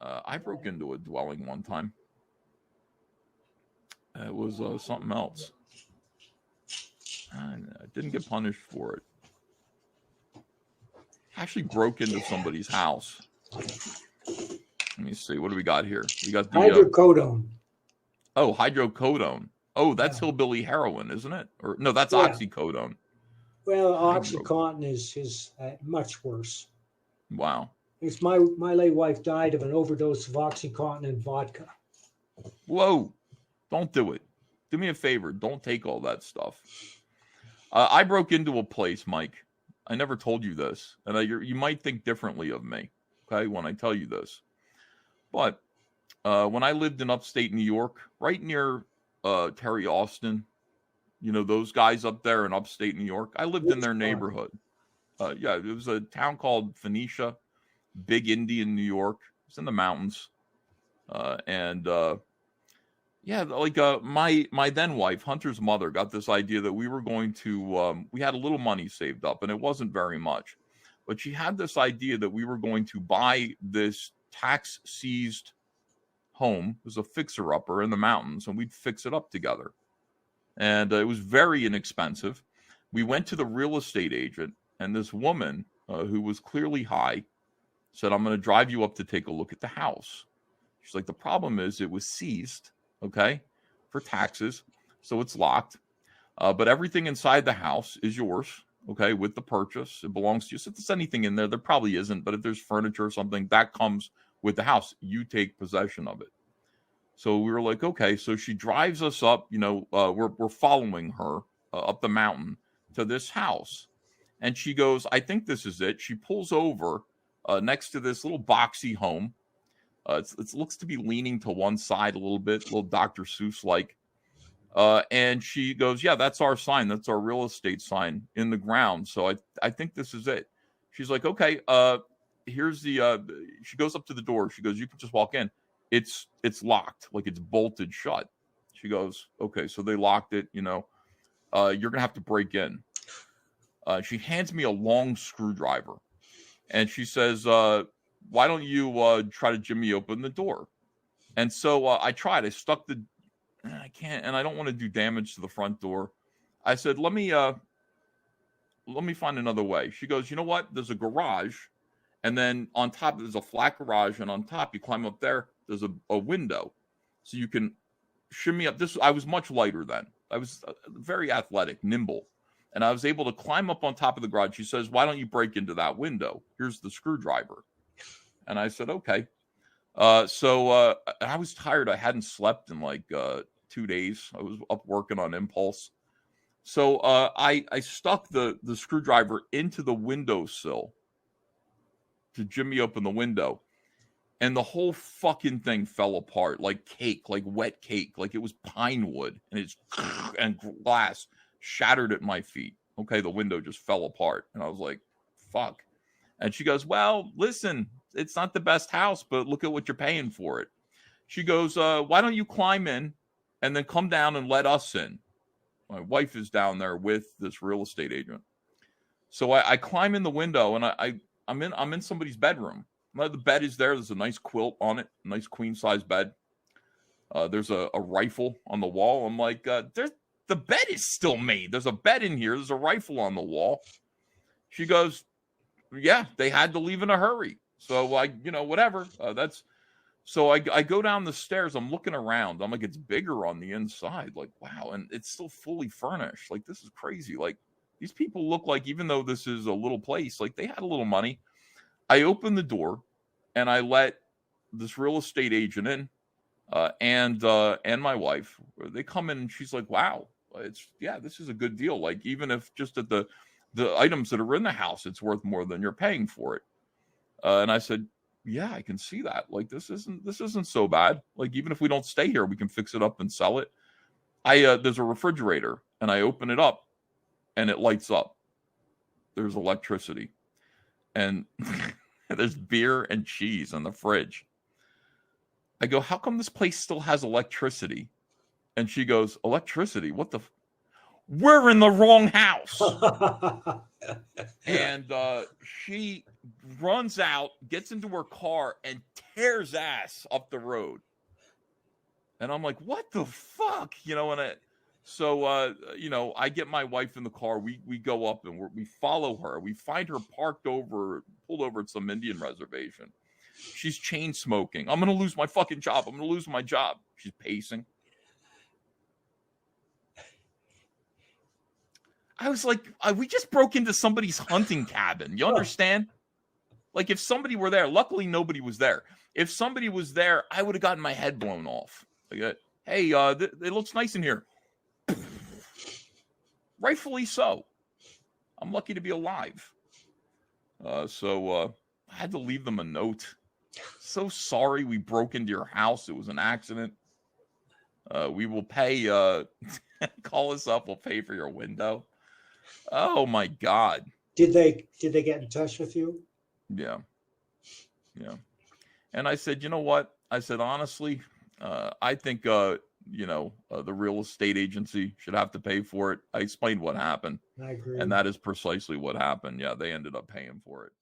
I broke into a dwelling one time. It was something else. I didn't get punished for it. I actually broke into somebody's house. Let me see. What do we got here? We got the hydrocodone. Hydrocodone. Oh, that's hillbilly heroin, isn't it? Or no, that's oxycodone. Well, OxyContin is much worse. Wow. It's my late wife died of an overdose of OxyContin and vodka. Whoa. Don't do it. Do me a favor. Don't take all that stuff. I broke into a place, Mike. I never told you this. And you might think differently of me, okay, when I tell you this. But when I lived in upstate New York, right near Terry Austin, you know, those guys up there in upstate New York, I lived in their neighborhood. Yeah, it was a town called Phoenicia, Big Indian, New York. It's in the mountains. Yeah, like my then wife, Hunter's mother, got this idea that we were going to, we had a little money saved up, and it wasn't very much. But she had this idea that we were going to buy this tax-seized home. It was a fixer-upper in the mountains, and we'd fix it up together. And it was very inexpensive. We went to the real estate agent, and this woman, who was clearly high, said, I'm going to drive you up to take a look at the house. She's like, the problem is it was seized, okay, for taxes, so it's locked. But everything inside the house is yours, okay, with the purchase. It belongs to you. So if there's anything in there, there probably isn't, but if there's furniture or something, that comes with the house. You take possession of it. So we were like, okay. So she drives us up, you know, we're following her up the mountain to this house. And she goes, I think this is it. She pulls over next to this little boxy home. It looks to be leaning to one side a little bit, a little Dr. Seuss-like. And she goes, yeah, that's our sign. That's our real estate sign in the ground. So I think this is it. She's like, okay, here's the, she goes up to the door. She goes, you can just walk in. It's locked, like it's bolted shut. She goes, okay, so they locked it, you know, you're going to have to break in. She hands me a long screwdriver and she says, why don't you try to jimmy open the door? And so I tried. I stuck I can't, and I don't want to do damage to the front door. I said, let me find another way. She goes, you know what? There's a garage, and then on top there's a flat garage, and on top you climb up there. There's a window, so you can shimmy up. I was much lighter then. I was very athletic, nimble, and I was able to climb up on top of the garage. She says, why don't you break into that window? Here's the screwdriver. And I said, okay. So I was tired. I hadn't slept in like 2 days. I was up working on impulse. So I stuck the screwdriver into the windowsill to jimmy open the window. And the whole fucking thing fell apart like cake, like wet cake, like it was pine wood. And glass shattered at my feet. Okay, the window just fell apart. And I was like, fuck. And she goes, well, listen, it's not the best house, but look at what you're paying for it. She goes, why don't you climb in and then come down and let us in? My wife is down there with this real estate agent. So I climb in the window and I'm in somebody's bedroom. The bed is there. There's a nice quilt on it, a nice queen size bed. There's a rifle on the wall. I'm like, the bed is still made. There's a bed in here. There's a rifle on the wall. She goes, yeah, they had to leave in a hurry. So whatever. So I go down the stairs. I'm looking around. I'm like, it's bigger on the inside. Like, wow. And it's still fully furnished. Like, this is crazy. Like, these people look like, even though this is a little place, like they had a little money. I opened the door and I let this real estate agent in, and my wife. They come in and she's like, wow, this is a good deal. Like, even if just at the items that are in the house, it's worth more than you're paying for it. And I said, yeah, I can see that. Like, this isn't so bad. Like, even if we don't stay here, we can fix it up and sell it. There's a refrigerator and I open it up and it lights up. There's electricity and there's beer and cheese in the fridge. I go, how come this place still has electricity? And she goes, electricity? What the? We're in the wrong house. And she runs out, gets into her car, and tears ass up the road. And I'm like, what the fuck? You know, and you know, I get my wife in the car. We go up and we follow her. We find her pulled over at some Indian reservation. She's chain smoking. I'm going to lose my fucking job. I'm going to lose my job. She's pacing. I was like, we just broke into somebody's hunting cabin. You understand? Like, if somebody were there, luckily nobody was there. If somebody was there, I would have gotten my head blown off. Like, hey, it looks nice in here. Rightfully so. I'm lucky to be alive. So I had to leave them a note. So sorry we broke into your house. It was an accident. We will pay. Call us up. We'll pay for your window. Oh my God. Did they get in touch with you? Yeah. And I said, you know what? I said, honestly, I think, the real estate agency should have to pay for it. I explained what happened. I agree. And that is precisely what happened. Yeah, they ended up paying for it.